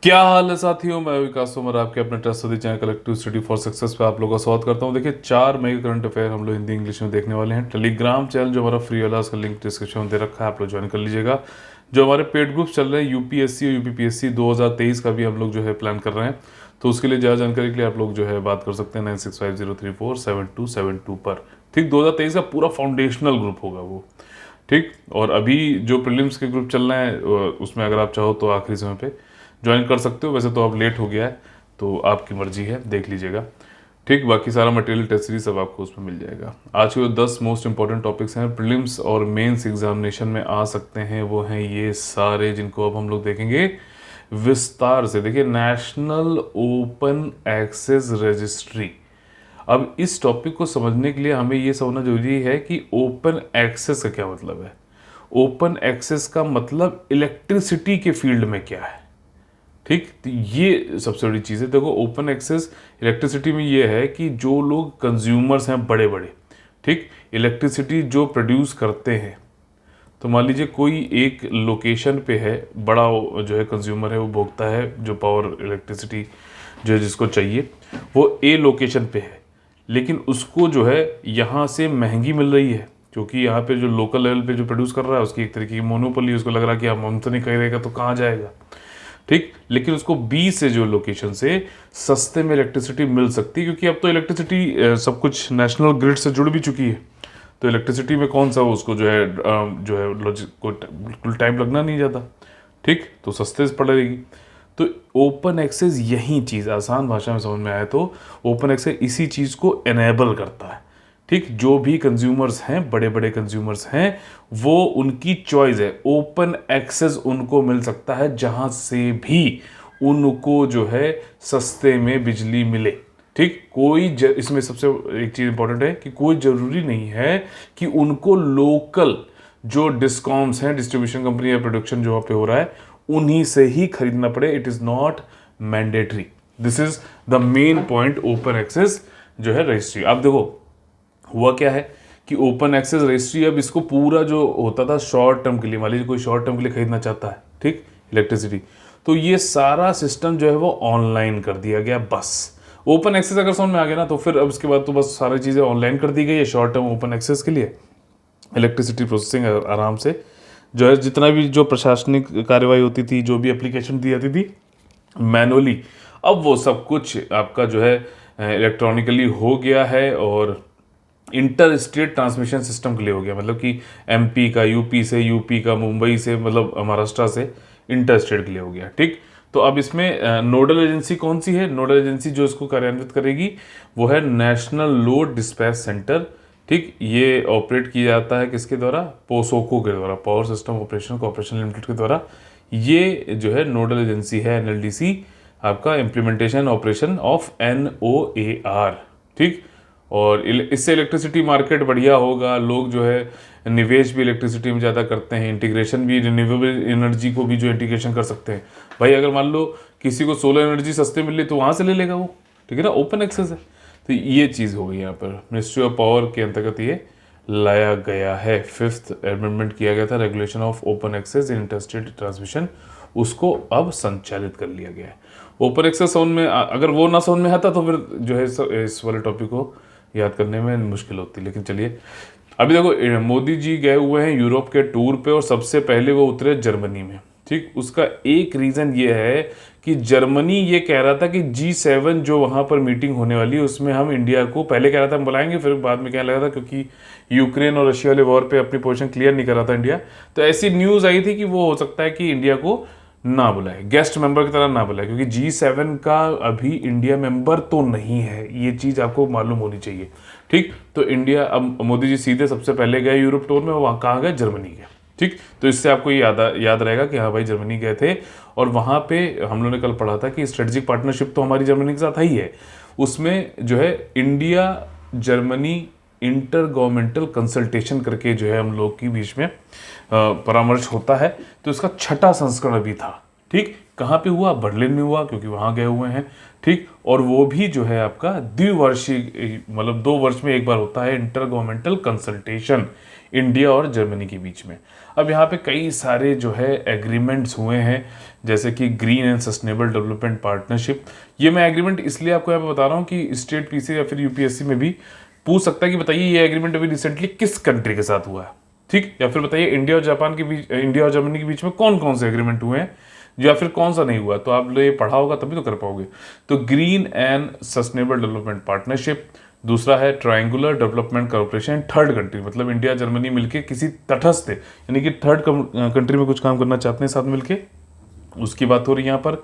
क्या हाल है साथियों, मैं विकास तोमर आपके अपने trust channel collective study for success पे आप लोगों का स्वागत करता हूं। देखिए, 4 मेगा करंट अफेयर हम लोग हिंदी इंग्लिश में देखने वाले हैं। टेलीग्राम चैनल जो हमारा फ्री वाला, उसका लिंक डिस्क्रिप्शन में दे रखा है, आप लोग ज्वाइन कर लीजिएगा। जो हमारे पेड ग्रुप्स चल रहे हैं यूपीएससी और यूपीपीएससी 2023 का भी हम लोग जो है प्लान कर रहे हैं, तो उसके लिए ज़्यादा जानकारी के लिए आप लोग जो है बात कर सकते हैं 9650347272 पर। ठीक, 2023 का पूरा फाउंडेशनल ग्रुप होगा वो। ठीक, और अभी जो प्रीलिम्स के ग्रुप चल रहे हैं उसमें अगर आप चाहो तो आखिरी समय पे ज्वाइन कर सकते हो। वैसे तो अब लेट हो गया है, तो आपकी मर्जी है, देख लीजिएगा। ठीक, बाकी सारा मटेरियल टेस्ट सीरीज सब आपको उसमें मिल जाएगा। आज के जो 10 मोस्ट इंपॉर्टेंट टॉपिक्स हैं प्रीलिम्स और मेंस एग्जामिनेशन में आ सकते हैं, वो हैं ये सारे, जिनको अब हम लोग देखेंगे विस्तार से। देखिए, नेशनल ओपन एक्सेस रजिस्ट्री। अब इस टॉपिक को समझने के लिए हमें ये समझना जरूरी है कि ओपन एक्सेस का क्या मतलब है। ओपन एक्सेस का मतलब इलेक्ट्रिसिटी के फील्ड में क्या है। ठीक, तो ये सबसे बड़ी चीज़ है। देखो, ओपन एक्सेस इलेक्ट्रिसिटी में ये है कि जो लोग कंज्यूमर्स हैं बड़े बड़े, ठीक, इलेक्ट्रिसिटी जो प्रोड्यूस करते हैं, तो मान लीजिए कोई एक लोकेशन पे है, बड़ा जो है कंज्यूमर है, वो भोगता है जो पावर इलेक्ट्रिसिटी जो है जिसको चाहिए, वो ए लोकेशन पे है, लेकिन उसको जो है यहाँ से महंगी मिल रही है, क्योंकि यहाँ पे जो लोकल लेवल पे जो प्रोड्यूस कर रहा है उसकी एक तरीके की मोनोपोली, उसको लग रहा है कि हम हमसे नहीं करेगा तो कहाँ जाएगा। ठीक, लेकिन उसको बी से जो लोकेशन से सस्ते में इलेक्ट्रिसिटी मिल सकती है, क्योंकि अब तो इलेक्ट्रिसिटी सब कुछ नेशनल ग्रिड से जुड़ भी चुकी है। तो इलेक्ट्रिसिटी में कौन सा उसको जो है लॉजिक को बिल्कुल टाइम लगना नहीं ज़्यादा। ठीक, तो सस्ते से पड़ेगी। तो ओपन एक्सेस यही चीज़ आसान भाषा में समझ में आए तो ओपन एक्सेस इसी चीज़ को एनेबल करता है। ठीक, जो भी कंज्यूमर्स हैं, बड़े बड़े कंज्यूमर्स हैं, वो उनकी चॉइस है, ओपन एक्सेस उनको मिल सकता है जहां से भी उनको जो है सस्ते में बिजली मिले। ठीक, इसमें सबसे एक चीज़ इंपॉर्टेंट है कि कोई ज़रूरी नहीं है कि उनको लोकल जो डिस्कॉम्स हैं, डिस्ट्रीब्यूशन कंपनी या प्रोडक्शन जो वहाँ पे हो रहा है, उन्हीं से ही खरीदना पड़े। It is not mandatory. This is the main point open access जो है रजिस्ट्री। आप देखो, हुआ क्या है कि ओपन एक्सेस रजिस्ट्री, अब इसको पूरा जो होता था शॉर्ट टर्म के लिए, मान लीजिए कोई शॉर्ट टर्म के लिए खरीदना चाहता है, ठीक, इलेक्ट्रिसिटी, तो ये सारा सिस्टम जो है वो ऑनलाइन कर दिया गया। बस ओपन एक्सेस अगर समझ में आ गया ना, तो फिर अब इसके बाद तो बस सारी चीज़ें ऑनलाइन कर दी गई है शॉर्ट टर्म ओपन एक्सेस के लिए। इलेक्ट्रिसिटी प्रोसेसिंग आराम से जो है, जितना भी जो प्रशासनिक कार्यवाही होती थी, जो भी एप्लीकेशन दी जाती थी मैनुअली, अब वो सब कुछ आपका जो है इलेक्ट्रॉनिकली हो गया है, और इंटर स्टेट ट्रांसमिशन सिस्टम के लिए हो गया। मतलब कि एमपी का यूपी से, यूपी का मुंबई से, मतलब महाराष्ट्र से इंटर स्टेट के लिए हो गया। ठीक, तो अब इसमें नोडल एजेंसी कौन सी है? नोडल एजेंसी जो इसको कार्यान्वित करेगी वो है नेशनल लोड डिस्पैच सेंटर। ठीक, ये ऑपरेट किया जाता है किसके द्वारा? पोसोको के द्वारा, power system operation corporation limited के द्वारा। ये जो है नोडल एजेंसी है एनएलडीसी, आपका इम्प्लीमेंटेशन ऑपरेशन ऑफ एनओएआर। ठीक, और इससे इलेक्ट्रिसिटी मार्केट बढ़िया होगा, लोग जो है निवेश भी इलेक्ट्रिसिटी में ज़्यादा करते हैं, इंटीग्रेशन भी, रिन्यूएबल एनर्जी को भी जो इंटीग्रेशन कर सकते हैं। भाई अगर मान लो किसी को सोलर एनर्जी सस्ते मिले तो वहाँ से ले लेगा वो, ठीक है ना, ओपन एक्सेस है। तो ये चीज़ हो गई यहाँ पर, मिनिस्ट्री ऑफ पावर के अंतर्गत ये लाया गया है। 5th अमेंडमेंट किया गया था regulation of open access in interstate transmission, उसको अब संचालित कर लिया गया है। ओपन एक्सेस समझ में अगर वो ना समझ में आता तो फिर जो है इस वाले टॉपिक को याद करने में मुश्किल होती। लेकिन चलिए, अभी देखो, मोदी जी गए हुए हैं यूरोप के टूर पे, और सबसे पहले वो उतरे जर्मनी में। ठीक, उसका एक रीज़न ये है कि जर्मनी ये कह रहा था कि G7 जो वहाँ पर मीटिंग होने वाली है उसमें हम इंडिया को, पहले कह रहा था हम बुलाएंगे, फिर बाद में कहने लगा था क्योंकि यूक्रेन और रशिया वाले वॉर पे अपनी पोजीशन क्लियर नहीं कर रहा था इंडिया, तो ऐसी न्यूज़ आई थी कि वो हो सकता है कि इंडिया को ना बुलाए, गेस्ट मेंबर की तरह ना बुलाए, क्योंकि G7 का अभी इंडिया मेंबर तो नहीं है, ये चीज़ आपको मालूम होनी चाहिए। ठीक, तो इंडिया, अब मोदी जी सीधे सबसे पहले गए यूरोप टूर में, वहाँ कहाँ गए? जर्मनी गए। ठीक, तो इससे आपको ये याद रहेगा कि हाँ भाई जर्मनी गए थे, और वहाँ पे हम लोगों ने कल पढ़ा था कि स्ट्रेटेजिक पार्टनरशिप तो हमारी जर्मनी के साथ ही है, उसमें जो है India Germany inter governmental consultation करके जो है हम लोग के बीच में परामर्श होता है। तो इसका 6ठा संस्करण अभी था। ठीक, कहाँ पे हुआ? बर्लिन में हुआ, क्योंकि वहाँ गए हुए हैं। ठीक, और वो भी जो है आपका द्विवार्षिक, मतलब 2 वर्ष में एक बार होता है इंटर गवर्नमेंटल कंसल्टेशन इंडिया और जर्मनी के बीच में। अब यहाँ पे कई सारे जो है एग्रीमेंट्स हुए हैं, जैसे कि green and sustainable development partnership. ये मैं एग्रीमेंट इसलिए आपको यहाँ पे बता रहा हूँ कि स्टेट पीसी या फिर यूपीएससी में भी पूछ सकता है कि बताइए ये एग्रीमेंट अभी रिसेंटली किस कंट्री के साथ हुआ है, ठीक, या फिर बताइए इंडिया और जापान के बीच, इंडिया और जर्मनी के बीच में कौन कौन से एग्रीमेंट हुए हैं, या फिर कौन सा नहीं हुआ। तो आप लोग ये पढ़ा होगा तभी तो कर पाओगे। तो green and sustainable development partnership, दूसरा है triangular development corporation, third country, मतलब इंडिया जर्मनी मिलके किसी तटस्थ यानी कि थर्ड कंट्री में कुछ काम करना चाहते हैं साथ मिलके, उसकी बात हो रही है यहाँ पर।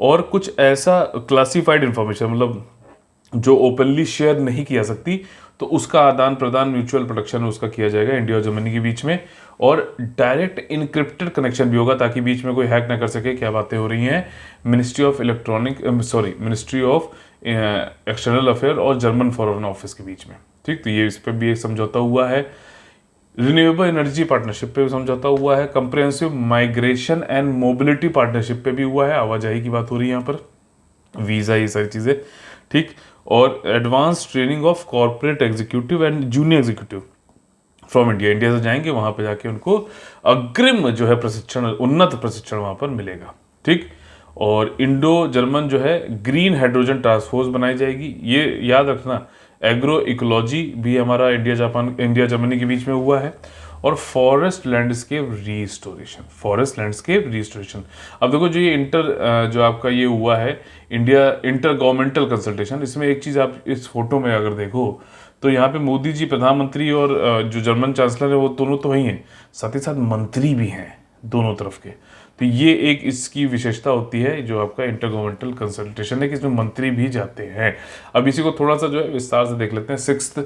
और कुछ ऐसा क्लासिफाइड इंफॉर्मेशन, मतलब जो ओपनली शेयर नहीं किया सकती, तो उसका आदान प्रदान म्यूचुअल प्रोटेक्शन उसका किया जाएगा इंडिया और जर्मनी के बीच में। और डायरेक्ट इनक्रिप्टेड कनेक्शन भी होगा ताकि बीच में कोई हैक ना कर सके। क्या बातें हो रही हैं, मिनिस्ट्री ऑफ एक्सटर्नल अफेयर और जर्मन फॉरेन ऑफिस के बीच में, ठीक। तो ये इस पर भी एक समझौता हुआ है। रिन्यूएबल एनर्जी पार्टनरशिप पे भी समझौता हुआ है। Comprehensive migration and mobility partnership पे भी हुआ है, आवाजाही की बात हो रही है यहाँ पर, वीज़ा, ये सारी चीज़ें, ठीक। और advance training of corporate executive and junior executive from India, India से जाएंगे वहाँ पे जाके उनको अग्रिम जो है प्रशिक्षण, उन्नत प्रशिक्षण वहाँ पर मिलेगा, ठीक। और इंडो जर्मन जो है ग्रीन हाइड्रोजन टास्क फोर्स बनाई जाएगी। ये याद रखना, एग्रो इकोलॉजी भी हमारा इंडिया जर्मनी के बीच में हुआ है। और फॉरेस्ट लैंडस्केप रिस्टोरेशन, अब देखो जो ये जो आपका ये हुआ है इंडिया इंटर गवर्नमेंटल कंसल्टेशन, इसमें एक चीज़ आप इस फोटो में अगर देखो तो यहाँ पे मोदी जी प्रधानमंत्री और जो जर्मन चांसलर है वो दोनों तो वही हैं, साथ ही साथ मंत्री भी हैं दोनों तरफ के। तो ये एक इसकी विशेषता होती है जो आपका इंटर गवर्नमेंटल कंसल्टेशन है कि इसमें मंत्री भी जाते हैं। अब इसी को थोड़ा सा जो है विस्तार से देख लेते हैं। 6th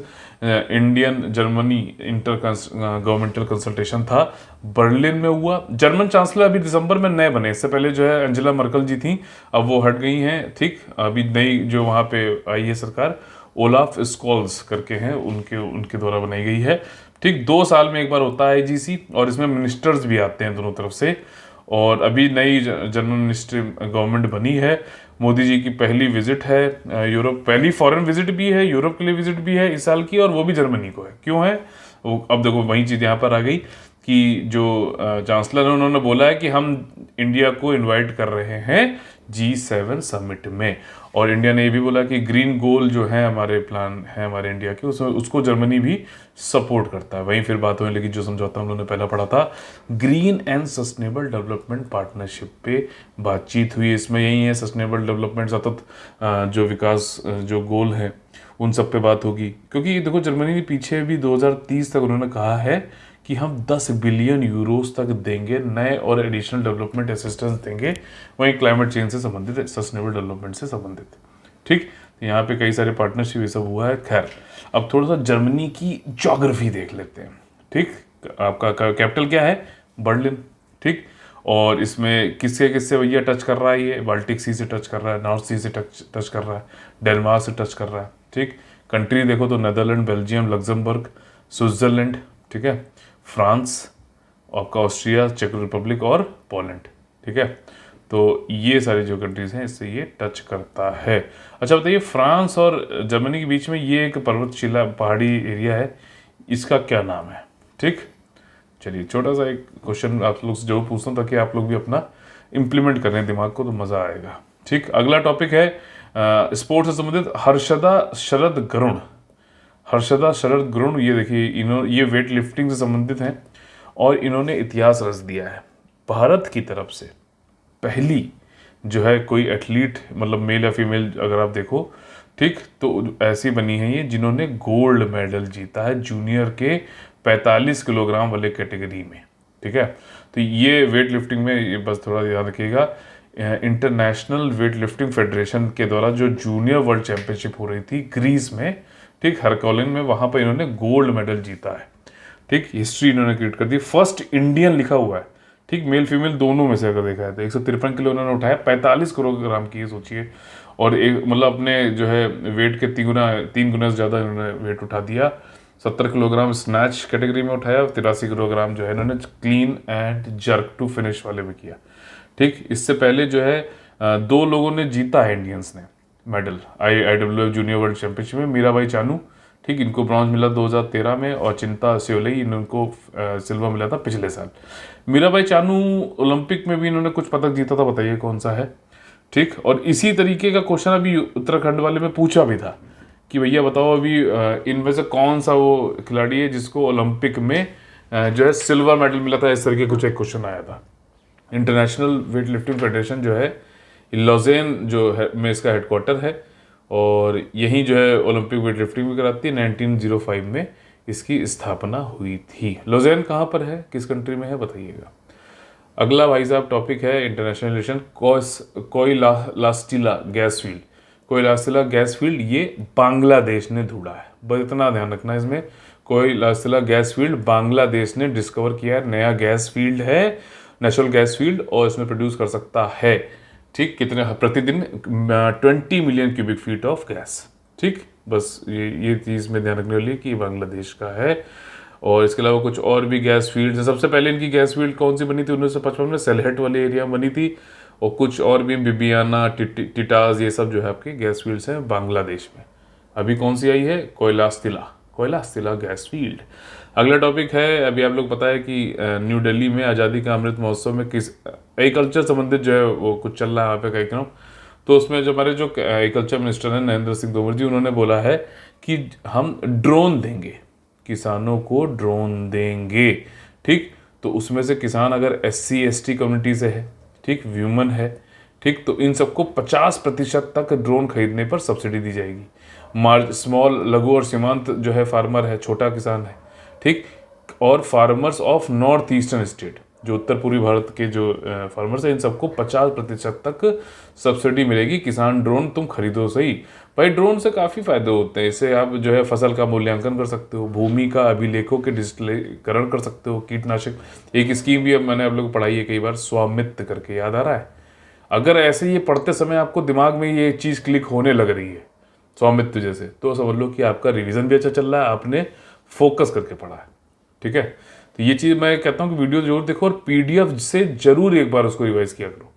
Indian Germany inter governmental consultation था, बर्लिन में हुआ। जर्मन चांसलर अभी दिसंबर में नए बने, इससे पहले जो है एंजेला मर्कल जी थी, अब वो हट गई हैं, ठीक। अभी नई जो वहाँ पे आई है सरकार, ओलाफ स्कॉल्स करके हैं, उनके द्वारा बनाई गई है, ठीक। 2 साल में एक बार होता है आईजीसी, और इसमें मिनिस्टर्स भी आते हैं दोनों तरफ से। और अभी नई जर्मन मिनिस्ट्री गवर्नमेंट बनी है, मोदी जी की पहली विजिट है यूरोप, पहली फॉरेन विजिट भी है, यूरोप के लिए विजिट भी है इस साल की, और वो भी जर्मनी को है। क्यों है वो, अब देखो वही चीज़ यहाँ पर आ गई कि जो चांसलर है उन्होंने बोला है कि हम इंडिया को इनवाइट कर रहे हैं G7 समिट में। और इंडिया ने ये भी बोला कि ग्रीन गोल जो है हमारे प्लान है हमारे इंडिया के, उसको जर्मनी भी सपोर्ट करता है। वहीं फिर बात होने लगी जो समझौता हम लोगों ने पहला पढ़ा था, green and sustainable development partnership पे बातचीत हुई। इसमें यही है सस्टेनेबल डेवलपमेंट, सतत जो विकास जो गोल है उन सब पे बात होगी। क्योंकि देखो जर्मनी ने पीछे भी 2030 तक उन्होंने कहा है कि हम 10 बिलियन यूरोस तक देंगे नए और एडिशनल डेवलपमेंट असिस्टेंस देंगे, वहीं क्लाइमेट चेंज से संबंधित है, सस्टेनेबल डेवलपमेंट से संबंधित, ठीक। तो यहाँ पे कई सारे पार्टनरशिप ये सब हुआ है। खैर अब थोड़ा सा जर्मनी की ज्योग्राफी देख लेते हैं, ठीक। आपका कैपिटल क्या है, बर्लिन, ठीक। और इसमें किससे किससे भैया टच कर रहा है, ये बाल्टिक सी से टच कर रहा है, नॉर्थ सी से टच कर रहा है, डेनमार्क से टच कर रहा है, ठीक। कंट्री देखो तो नेदरलैंड, बेल्जियम, लग्जमबर्ग, स्विट्जरलैंड, ठीक है, फ्रांस, आपका ऑस्ट्रिया, चेक रिपब्लिक और पोलैंड, ठीक है। तो ये सारी जो कंट्रीज हैं इससे ये टच करता है। अच्छा बताइए, फ्रांस और जर्मनी के बीच में ये एक पर्वतशिला पहाड़ी एरिया है, इसका क्या नाम है, ठीक। चलिए छोटा सा एक क्वेश्चन आप लोग से जो पूछता हूँ ताकि आप लोग भी अपना इम्प्लीमेंट करें दिमाग को, तो मज़ा आएगा, ठीक। अगला टॉपिक है स्पोर्ट्स से संबंधित, हर्षदा शरद गरुण। ये देखिए ये वेट लिफ्टिंग से संबंधित हैं और इन्होंने इतिहास रच दिया है। भारत की तरफ से पहली जो है कोई एथलीट, मतलब मेल या फीमेल अगर आप देखो, ठीक, तो ऐसी बनी है ये जिन्होंने गोल्ड मेडल जीता है जूनियर के 45 किलोग्राम वाले कैटेगरी में, ठीक है। तो ये वेट लिफ्टिंग में, ये बस थोड़ा ध्यान रखिएगा, इंटरनेशनल वेट लिफ्टिंग फेडरेशन के द्वारा जो जूनियर वर्ल्ड चैंपियनशिप हो रही थी ग्रीस में, ठीक, हरकौलिन में, वहाँ पर इन्होंने गोल्ड मेडल जीता है, ठीक। हिस्ट्री इन्होंने क्रिएट कर दी, फर्स्ट इंडियन लिखा हुआ है, ठीक, मेल फीमेल दोनों में से अगर देखा है तो 153 किलो उन्होंने उठाया, 45 किलोग्राम की, ये सोचिए। और एक मतलब अपने जो है वेट के 3 गुना से ज़्यादा इन्होंने वेट उठा दिया। 70 किलोग्राम स्नैच कैटेगरी में उठाया, 83 किलोग्राम जो है इन्होंने clean and jerk to finish वाले में किया, ठीक। इससे पहले जो है 2 लोगों ने जीता है इंडियंस ने medal IWF junior world championship में, मीराबाई चानू, ठीक, इनको ब्रॉन्ज मिला 2013 में, और चिंता सियोलई इनको सिल्वर मिला था पिछले साल। मीराबाई चानू ओलंपिक में भी इन्होंने कुछ पदक जीता था, बताइए कौन सा है। ठीक, और इसी तरीके का क्वेश्चन अभी उत्तराखंड वाले में पूछा भी था कि भैया बताओ अभी इनमें से कौन सा वो खिलाड़ी है जिसको ओलंपिक में जो है सिल्वर मेडल मिला था। इस तरह के कुछ एक क्वेश्चन आया था। इंटरनेशनल वेट लिफ्टिंग फेडरेशन जो है लॉजेन जो है में इसका हेडक्वार्टर है, और यहीं जो है ओलंपिक वेट लिफ्टिंग भी कराती है। 1905 में इसकी स्थापना हुई थी। लॉजेन कहाँ पर है, किस कंट्री में है, बताइएगा। अगला भाई साहब टॉपिक है international relation. Kailashtila gas field, Kailashtila gas field ये बांग्लादेश ने ढूंढा है, बस इतना ध्यान रखना इसमें। कोयलास्टिला गैस फील्ड बांग्लादेश ने डिस्कवर किया है, नया गैस फील्ड है, नेचुरल गैस फील्ड, और इसमें प्रोड्यूस कर सकता है, ठीक, कितने प्रतिदिन 20 million cubic feet of gas. ठीक, बस ये चीज़ में ध्यान रखने वाली है कि बांग्लादेश का है। और इसके अलावा कुछ और भी गैस फील्ड है। सबसे पहले इनकी गैस फील्ड कौन सी बनी थी 1955 में, सेलहेट वाले एरिया में बनी थी। और कुछ और भी बिबियाना, टिटाज, ये सब जो है आपकी गैस फील्ड्स हैं बांग्लादेश में। अभी कौन सी आई है, कोयलास्टिला गैस फील्ड। अगला टॉपिक है, अभी आप लोग पता है कि न्यू दिल्ली में आज़ादी का अमृत महोत्सव में किस एग्रीकल्चर संबंधित जो है वो कुछ चल रहा है वहाँ पे कार्यक्रम। तो उसमें जो हमारे जो एग्रीकल्चर मिनिस्टर हैं नरेंद्र सिंह तोमर जी, उन्होंने बोला है कि हम ड्रोन देंगे, किसानों को ड्रोन देंगे। ठीक, तो उसमें से किसान अगर SC ST कम्युनिटी से है, ठीक, व्यूमन है, ठीक, तो इन सबको 50% तक ड्रोन खरीदने पर सब्सिडी दी जाएगी। स्मॉल, लघु और सीमांत जो है फार्मर है, छोटा किसान है, ठीक, और farmers of north eastern state, जो उत्तर पूर्वी भारत के जो फार्मर्स हैं, इन सबको 50% तक सब्सिडी मिलेगी। किसान ड्रोन तुम खरीदो सही। भाई ड्रोन से काफ़ी फायदे होते हैं, इससे आप जो है फसल का मूल्यांकन कर सकते हो, भूमि का अभिलेखों के डिजिटलीकरण कर सकते हो, कीटनाशक, एक स्कीम भी अब मैंने आप लोग को पढ़ाई है कई बार, स्वामित्व करके, याद आ रहा है। अगर ऐसे ये पढ़ते समय आपको दिमाग में ये चीज़ क्लिक होने लग रही है स्वामित्व जैसे, तो समझ लो कि आपका रिवीजन भी अच्छा चल रहा है, आपने फोकस करके पढ़ा है। ठीक है, तो ये चीज़ मैं कहता हूँ कि वीडियो जरूर देखो और PDF से जरूर एक बार उसको रिवाइज किया करो,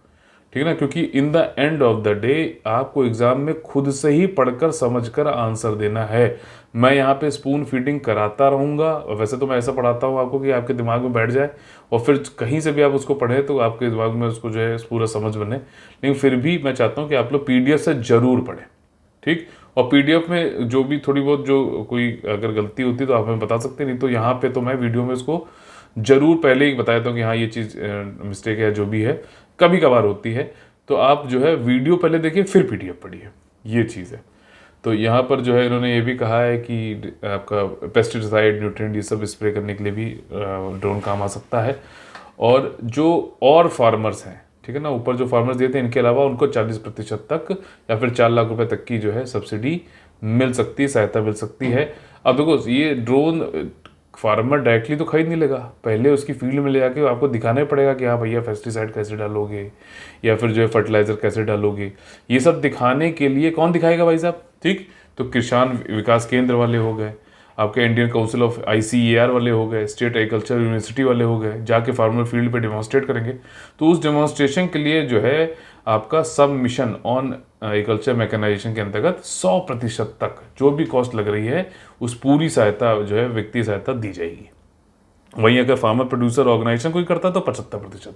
ठीक है ना, क्योंकि in the end of the day आपको एग्जाम में खुद से ही पढ़कर समझकर आंसर देना है। मैं यहाँ पे स्पून फीडिंग कराता रहूँगा, वैसे तो मैं ऐसा पढ़ाता हूँ आपको कि आपके दिमाग में बैठ जाए, और फिर कहीं से भी आप उसको पढ़ें तो आपके दिमाग में उसको जो है पूरा समझ बने। लेकिन फिर भी मैं चाहता हूँ कि आप लोग PDF से जरूर पढ़ें, ठीक। और PDF में जो भी थोड़ी बहुत जो कोई अगर गलती होती है तो आप हमें बता सकते हैं, नहीं तो यहाँ पे तो मैं वीडियो में उसको जरूर पहले ही बता देता हूँ कि हाँ ये चीज़ मिस्टेक है, जो भी है कभी कभार होती है। तो आप जो है वीडियो पहले देखिए फिर PDF पढ़िए, ये चीज़ है। तो यहाँ पर जो है इन्होंने ये भी कहा है कि आपका पेस्टिसाइड, न्यूट्रिएंट, ये सब स्प्रे करने के लिए भी ड्रोन काम आ सकता है। और जो और फार्मर्स हैं, ठीक है ना, ऊपर जो फार्मर्स देते हैं, इनके अलावा उनको 40% तक या फिर 4 लाख रुपए तक की जो है सब्सिडी मिल सकती है, सहायता मिल सकती है। अब देखो ये ड्रोन फार्मर डायरेक्टली तो खरीद नहीं लेगा, पहले उसकी फील्ड में ले जाके आपको दिखाना ही पड़ेगा कि हाँ भैया पेस्टिसाइड कैसे डालोगे या फिर जो है फर्टिलाइजर कैसे डालोगे। ये सब दिखाने के लिए कौन दिखाएगा भाई साहब, ठीक, तो किसान विकास केंद्र वाले हो गए, आपके इंडियन काउंसिल ऑफ ICAR वाले हो गए, स्टेट एग्रीकल्चर यूनिवर्सिटी वाले हो गए, जाके फार्मर फील्ड पे डेमोन्स्ट्रेट करेंगे। तो उस डेमोन्स्ट्रेशन के लिए जो है आपका सब मिशन ऑन एग्रीकल्चर मैकेनाइजेशन के अंतर्गत 100% तक जो भी कॉस्ट लग रही है उस पूरी सहायता जो है वित्तीय सहायता दी जाएगी। वहीं अगर फार्मर प्रोड्यूसर ऑर्गेनाइजेशन कोई करता तो 75%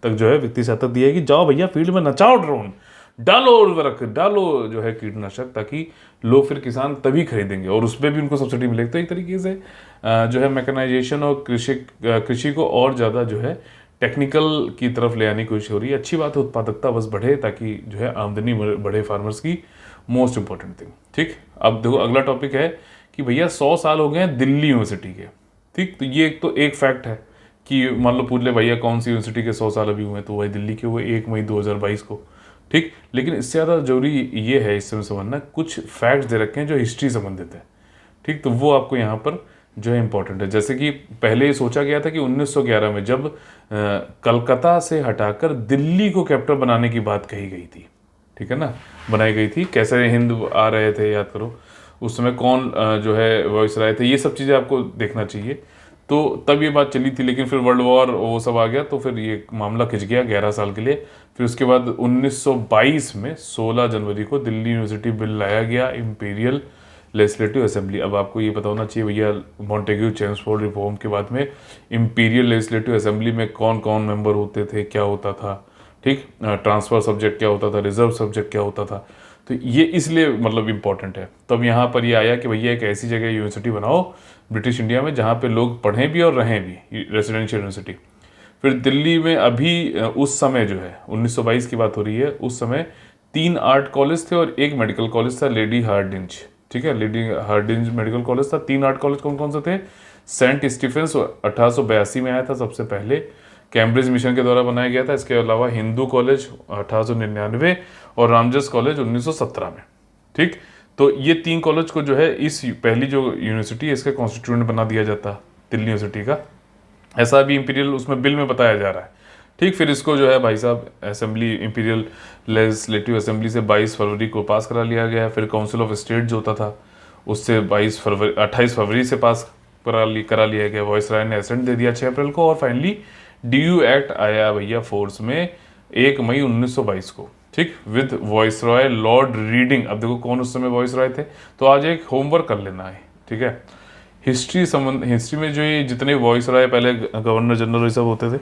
तक जो है वित्तीय सहायता दी जाएगी। जाओ भैया फील्ड में नचाओ ड्रोन, डालो उर्वरक, डालो जो है कीटनाशक, ताकि लोग फिर किसान तभी खरीदेंगे और उसमें भी उनको सब्सिडी मिलेगी। तो एक तरीके से जो है मैकेनाइजेशन और कृषि को और ज़्यादा जो है टेक्निकल की तरफ ले आने की कोशिश हो रही है। अच्छी बात है, उत्पादकता बस बढ़े ताकि जो है आमदनी बढ़े फार्मर्स की, मोस्ट इंपॉर्टेंट थिंग, ठीक। अब देखो अगला टॉपिक है कि भैया 100 साल हो गए हैं दिल्ली यूनिवर्सिटी के, ठीक। तो ये एक फैक्ट है कि मान लो पूछ ले भैया कौन सी यूनिवर्सिटी के 100 साल अभी हुए हैं, तो वही दिल्ली के हुए 1 मई 2022 को, ठीक। लेकिन इससे ज़्यादा जरूरी ये है इस समय समझना, कुछ फैक्ट्स दे रखे हैं जो हिस्ट्री संबंधित है, ठीक। तो वो आपको यहाँ पर जो है इंपॉर्टेंट है। जैसे कि पहले ये सोचा गया था कि 1911 में जब कलकत्ता से हटाकर दिल्ली को कैपिटल बनाने की बात कही गई थी, ठीक है ना, बनाई गई थी। कैसे हिंद आ रहे थे याद करो, उस समय कौन जो है वायसराय थे, ये सब चीज़ें आपको देखना चाहिए। तो तब ये बात चली थी, लेकिन फिर वर्ल्ड वॉर वो सब आ गया तो फिर ये मामला खिंच गया 11 साल के लिए। फिर उसके बाद 1922 में 16 जनवरी को दिल्ली यूनिवर्सिटी बिल लाया गया, इम्पीरियल लेजिस्लेटिव असेंबली। अब आपको ये पता होना चाहिए भैया, मॉन्टेग्यू चेम्सफोर्ड रिफॉर्म के बाद में इंपीरियल लेजिस्लेटिव असेंबली में कौन कौन मेंबर होते थे, क्या होता था, ठीक, ट्रांसफर सब्जेक्ट क्या होता था, रिजर्व सब्जेक्ट क्या होता था। तो ये इसलिए मतलब इम्पोर्टेंट है। तो अब यहाँ पर ये आया कि भैया एक ऐसी जगह यूनिवर्सिटी बनाओ ब्रिटिश इंडिया में जहाँ पे लोग पढ़ें भी और रहें भी, रेजिडेंशियल यूनिवर्सिटी। फिर दिल्ली में अभी उस समय जो है 1922 की बात हो रही है, उस समय 3 आर्ट कॉलेज थे और एक मेडिकल कॉलेज था, लेडी हार्डिंज, ठीक है, लेडी हार्डिंज मेडिकल कॉलेज था। 3 आर्ट कॉलेज कौन कौन से थे? सेंट स्टीफेंस 1882 में आया था सबसे पहले, कैम्ब्रिज मिशन के द्वारा बनाया गया था। इसके अलावा हिंदू कॉलेज 1899 और रामजस कॉलेज 1917 में, ठीक। तो ये 3 कॉलेज को जो है इस पहली जो यूनिवर्सिटी है इसका कॉन्स्टिट्यूएंट बना दिया जाता दिल्ली यूनिवर्सिटी का, ऐसा भी इंपीरियल उसमें बिल में बताया जा रहा है, ठीक। फिर इसको जो है भाई साहब असेंबली, इंपीरियल लेजिस्लेटिव असेंबली से 22 फरवरी को पास करा लिया गया। फिर काउंसिल ऑफ स्टेट जो होता था उससे 28 फरवरी से पास करा लिया गया। वॉइस राय ने एसेंट दे दिया 6 अप्रैल को। और फाइनली DU एक्ट आया भैया फोर्स में 1 मई 1922 को, ठीक, with voice Roy Lord reading. अब देखो कौन उस समय वॉइस रॉय थे, तो आज एक होमवर्क कर लेना है, ठीक है। हिस्ट्री में जो ये जितने वॉइस रॉय, पहले गवर्नर जनरल ये सब होते थे।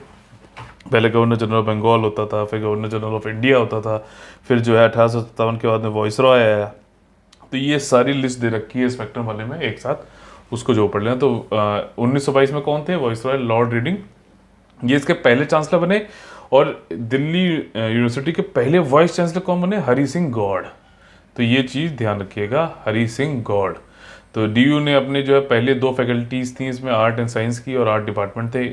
पहले गवर्नर जनरल ऑफ बंगाल होता था, फिर गवर्नर जनरल ऑफ इंडिया होता था, फिर जो है 1857 के बाद में वॉइस रॉय आया। तो ये सारी लिस्ट दे रखी है स्पेक्ट्रम वाले में एक साथ, उसको जो पढ़ लेना। तो 1922 में कौन थे? वॉइस रॉय लॉर्ड रीडिंग, ये इसके पहले चांसलर बने। और दिल्ली यूनिवर्सिटी के पहले वाइस चांसलर कौन बने? हरि सिंह गौड़। तो ये चीज़ ध्यान रखिएगा, हरि सिंह गौड़। तो DU ने अपने जो है पहले 2 फैकल्टीज़ थी इसमें, आर्ट एंड साइंस की, और आर्ट डिपार्टमेंट थे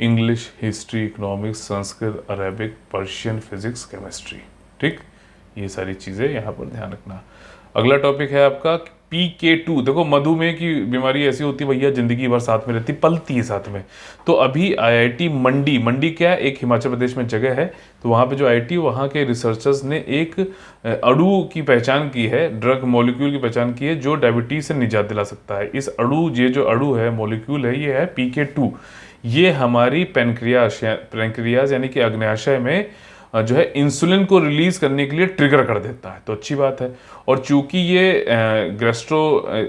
English, history, economics, Sanskrit, Arabic, Persian, physics, chemistry, ठीक। ये सारी चीज़ें यहाँ पर ध्यान रखना। अगला टॉपिक है आपका PK2। देखो मधुमेह की बीमारी ऐसी होती है भैया, जिंदगी भर साथ में रहती, पलती है साथ में। तो अभी IIT मंडी, मंडी क्या है? एक हिमाचल प्रदेश में जगह है। तो वहाँ पे जो IIT, वहाँ के रिसर्चर्स ने एक अणु की पहचान की है, ड्रग मॉलिक्यूल की पहचान की है जो डायबिटीज से निजात दिला सकता है। इस अणु, ये जो अणु है, मॉलिक्यूल है, ये है PK2। ये हमारी पैनक्रियाज यानी कि अग्न्याशय में जो है इंसुलिन को रिलीज करने के लिए ट्रिगर कर देता है। तो अच्छी बात है। और चूंकि ये गैस्ट्रो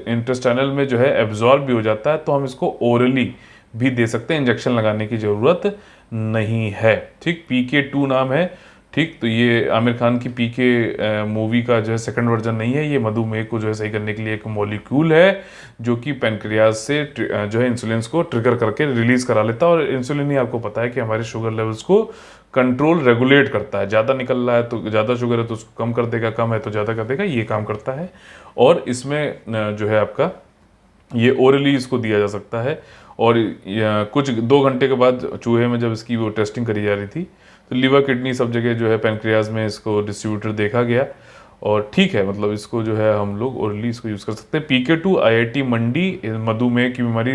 इंटेस्टाइनल में जो है एब्जॉर्ब भी हो जाता है, तो हम इसको ओरली भी दे सकते हैं, इंजेक्शन लगाने की जरूरत नहीं है, ठीक। PK2 नाम है, ठीक। तो ये आमिर खान की PK मूवी का जो है सेकंड वर्जन नहीं है, ये मधुमेह को जो है सही करने के लिए एक मॉलिक्यूल है जो कि पैनक्रियाज से जो है इंसुलिन को ट्रिगर करके रिलीज करा लेता है। और इंसुलिन ही आपको पता है कि हमारे शुगर लेवल्स को कंट्रोल रेगुलेट करता है। ज़्यादा निकल रहा है तो ज़्यादा शुगर है तो उसको कम कर देगा, कम है तो ज़्यादा कर देगा, ये काम करता है। और इसमें जो है आपका ये ओरली इसको दिया जा सकता है। और कुछ 2 घंटे के बाद चूहे में जब इसकी वो टेस्टिंग करी जा रही थी, तो लीवर, किडनी, सब जगह जो है पैनक्रियाज में इसको डिस्ट्रीब्यूटर देखा गया। और ठीक है, मतलब इसको जो है हम लोग ओरली इसको यूज़ कर सकते हैं। PK2 IIT मंडी मधुमेह की बीमारी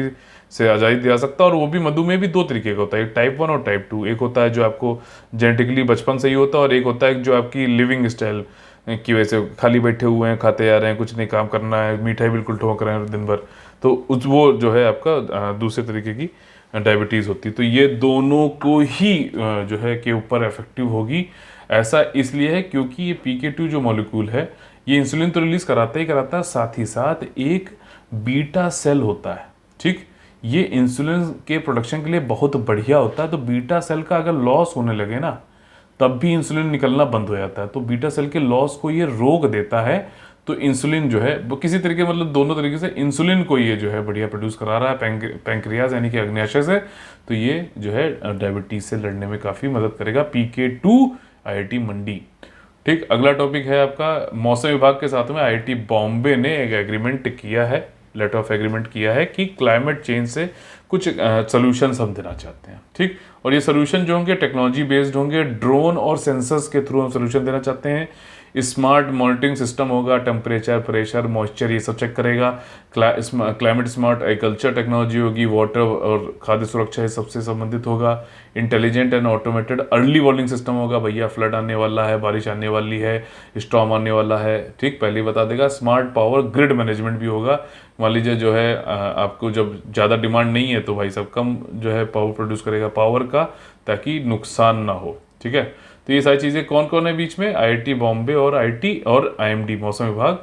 से आज़ादी दिला सकता है। और वो भी मधुमेह भी 2 तरीके का होता है, एक टाइप 1 और टाइप 2। एक होता है जो आपको जेनेटिकली बचपन से ही होता है, और एक होता है जो आपकी लिविंग स्टाइल की वजह से खाली बैठे हुए हैं, खाते जा रहे हैं, कुछ नहीं काम करना है, मिठाई बिल्कुल ठोक रहे हैं दिन भर, तो वो जो है आपका दूसरे तरीके की डायबिटीज़ होती है। तो ये दोनों को ही जो है के ऊपर इफेक्टिव होगी। ऐसा इसलिए है क्योंकि ये PK2 जो मॉलिक्यूल है, ये इंसुलिन तो रिलीज कराता ही कराता है, साथ ही साथ एक बीटा सेल होता है, ठीक। ये इंसुलिन के प्रोडक्शन के लिए बहुत बढ़िया होता है। तो बीटा सेल का अगर लॉस होने लगे ना, तब भी इंसुलिन निकलना बंद हो जाता है। तो बीटा सेल के लॉस को ये रोक देता है। तो इंसुलिन जो है वो किसी तरीके, मतलब दोनों तरीके से इंसुलिन को ये जो है बढ़िया प्रोड्यूस करा रहा है पैंक्रियाज यानी कि अग्न्याशय से। तो ये जो है डायबिटीज से लड़ने में काफ़ी मदद करेगा PK2 IIT मंडी, ठीक। अगला टॉपिक है आपका मौसम विभाग के साथ में IIT बॉम्बे ने एक एग्रीमेंट किया है, लेटर ऑफ एग्रीमेंट किया है कि क्लाइमेट चेंज से कुछ सोल्यूशंस हम देना चाहते हैं, ठीक। और ये सोल्यूशन जो होंगे टेक्नोलॉजी बेस्ड होंगे, ड्रोन और सेंसर्स के थ्रू हम सोल्यूशन देना चाहते हैं। स्मार्ट मॉनिटरिंग सिस्टम होगा, टेम्परेचर, प्रेशर, मॉइस्चर ये सब चेक करेगा। क्लाइमेट स्मार्ट एग्रीकल्चर टेक्नोलॉजी होगी, वाटर और खाद्य सुरक्षा ये सबसे संबंधित होगा। Intelligent and automated early warning system होगा, भैया फ्लड आने वाला है, बारिश आने वाली है, स्टॉर्म आने वाला है, ठीक, पहले ही बता देगा। स्मार्ट पावर ग्रिड मैनेजमेंट भी होगा। मान लीजिए जो है आपको जब ज़्यादा डिमांड नहीं है तो भाई सब कम जो है पावर प्रोड्यूस करेगा पावर का, ताकि नुकसान ना हो, ठीक है। तो ये सारी चीज़ें कौन कौन है बीच में? IIT बॉम्बे और IIT और IMD मौसम विभाग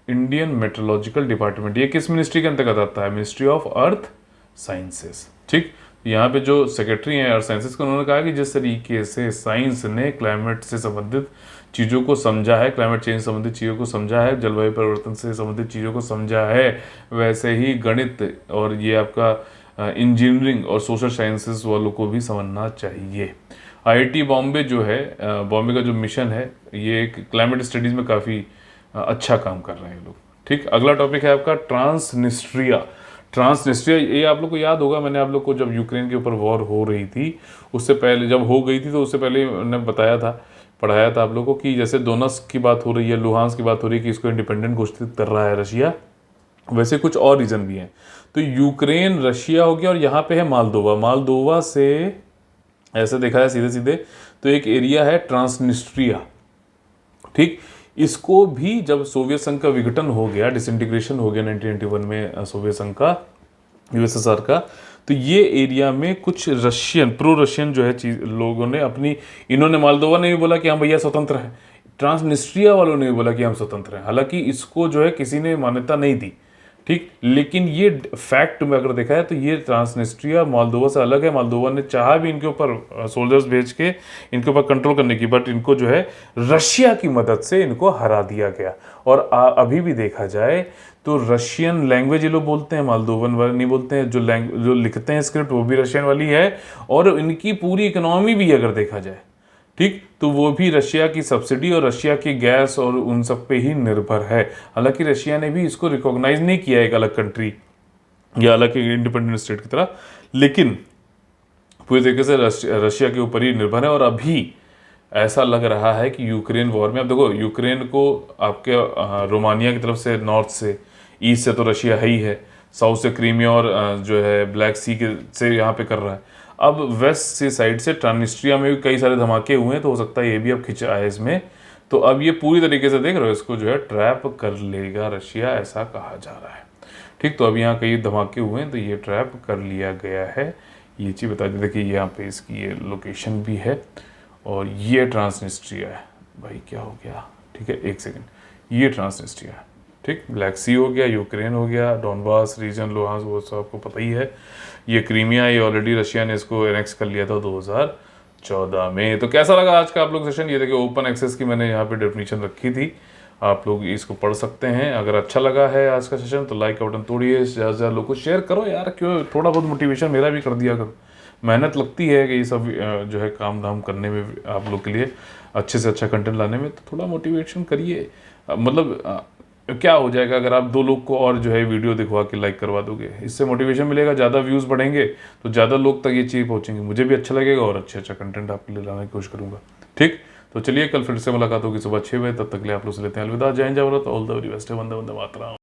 इंडियन मेट्रोलॉजिकल डिपार्टमेंट, ये किस मिनिस्ट्री के अंतर्गत आता है? Ministry of earth sciences. ठीक, यहाँ पे जो सेक्रेटरी हैं अर्थ साइंसेस के, उन्होंने कहा कि जिस तरीके से साइंस ने क्लाइमेट से संबंधित चीज़ों को समझा है, क्लाइमेट चेंज से संबंधित चीज़ों को समझा है, जलवायु परिवर्तन से संबंधित चीज़ों को समझा है, वैसे ही गणित और ये आपका इंजीनियरिंग और सोशल साइंसेस वालों को भी समझना चाहिए। आईआईटी बॉम्बे जो है, बॉम्बे का जो मिशन है, ये एक क्लाइमेट स्टडीज़ में काफ़ी अच्छा काम कर रहे हैं लोग। ठीक, अगला टॉपिक है आपका ट्रांसनिस्ट्रिया। ट्रांसनिस्ट्रिया, ये आप लोग को याद होगा, मैंने आप लोग को जब यूक्रेन के ऊपर वॉर हो रही थी, उससे पहले जब हो गई थी तो उससे पहले मैंने बताया था, पढ़ाया था आप लोगों को कि जैसे दोनस्क की बात हो रही है, लुहांस की बात हो रही है कि इसको इंडिपेंडेंट घोषित कर रहा है रशिया, वैसे कुछ और रीजन भी हैं। तो यूक्रेन रशिया हो गया और यहाँ पे है मालदोवा। मालदोवा से ऐसे देखा है सीधे सीधे तो एक एरिया है ट्रांसनिस्ट्रिया। ठीक, इसको भी जब सोवियत संघ का विघटन हो गया, डिसइंटीग्रेशन हो गया 1991 में सोवियत संघ का, यूएसएसआर का, तो ये एरिया में कुछ रशियन, प्रो रशियन जो है चीज लोगों ने अपनी, इन्होंने मालदोवा ने भी बोला कि हम भैया स्वतंत्र हैं, ट्रांसनिस्ट्रिया वालों ने भी बोला कि हम स्वतंत्र हैं। हालांकि इसको जो है किसी ने मान्यता नहीं दी। ठीक, लेकिन ये फैक्ट में अगर देखा है तो ये ट्रांसनिस्ट्रिया मोल्दोवा से अलग है। मोल्दोवा ने चाहा भी इनके ऊपर सोल्जर्स भेज के इनके ऊपर कंट्रोल करने की, बट इनको जो है रशिया की मदद से इनको हरा दिया गया। और अभी भी देखा जाए तो रशियन लैंग्वेज ये लोग बोलते हैं, मोल्दोवन वाले नहीं बोलते हैं। जो लिखते हैं स्क्रिप्ट वो भी रशियन वाली है, और इनकी पूरी इकोनॉमी भी अगर देखा जाए, ठीक, तो वो भी रशिया की सब्सिडी और रशिया की गैस और उन सब पे ही निर्भर है। हालांकि रशिया ने भी इसको रिकॉग्नाइज नहीं किया एक अलग कंट्री या अलग इंडिपेंडेंट स्टेट की तरह, लेकिन पूरी तरीके से रशिया के ऊपर ही निर्भर है। और अभी ऐसा लग रहा है कि यूक्रेन वॉर में, अब देखो यूक्रेन को आपके रोमानिया की तरफ से, नॉर्थ से, ईस्ट से तो रशिया है ही है, साउथ से क्रीमिया और जो है ब्लैक सी के से यहाँ पे कर रहा है। अब वेस्ट से साइड से ट्रांसनिस्ट्रिया में भी कई सारे धमाके हुए हैं, तो हो सकता है ये भी अब खिंच आए इसमें। तो अब ये पूरी तरीके से देख रहे हो, इसको जो है ट्रैप कर लेगा रशिया, ऐसा कहा जा रहा है। ठीक, तो अब यहाँ कई धमाके हुए हैं तो ये ट्रैप कर लिया गया है, ये चीज़ बता दी। देखिए यहाँ पे इसकी ये लोकेशन भी है, और ये ट्रांसनिस्ट्रिया है। भाई क्या हो गया? ठीक है, एक सेकेंड, ये ट्रांसनिस्ट्रिया है। ठीक, ब्लैक सी हो गया, यूक्रेन हो गया, डॉनबास रीजन, लुहांस, वो सब आपको पता ही है। ये क्रीमिया, ये ऑलरेडी रशिया ने इसको एनेक्स कर लिया था 2014 में। तो कैसा लगा आज का आप लोग सेशन? ये देखिए ओपन एक्सेस की मैंने यहाँ पे डेफिनेशन रखी थी, आप लोग इसको पढ़ सकते हैं। अगर अच्छा लगा है आज का सेशन तो लाइक का बटन तोड़िए, ज़्यादा से ज़्यादा लोग को शेयर करो यार, क्यों, थोड़ा बहुत मोटिवेशन मेरा भी कर दिया करो। मेहनत लगती है कि ये सब जो है काम धाम करने में, आप लोग के लिए अच्छे से अच्छा कंटेंट लाने में, तो थोड़ा मोटिवेशन करिए। मतलब क्या हो जाएगा अगर आप 2 लोग को और जो है वीडियो दिखवा के लाइक करवा दोगे, इससे मोटिवेशन मिलेगा, ज़्यादा व्यूज़ बढ़ेंगे तो ज़्यादा लोग तक ये चीज़ पहुँचेंगे, मुझे भी अच्छा लगेगा और अच्छा कंटेंट आपके लिए लाने की कोशिश करूँगा। ठीक, तो चलिए कल फिर से मुलाकात होगी सुबह 6 बजे, तब तक के लिए आप लोग से लेते हैं अलविदा। जय हिंद, जय Bharat, all the very best, Vande Vande Mataram.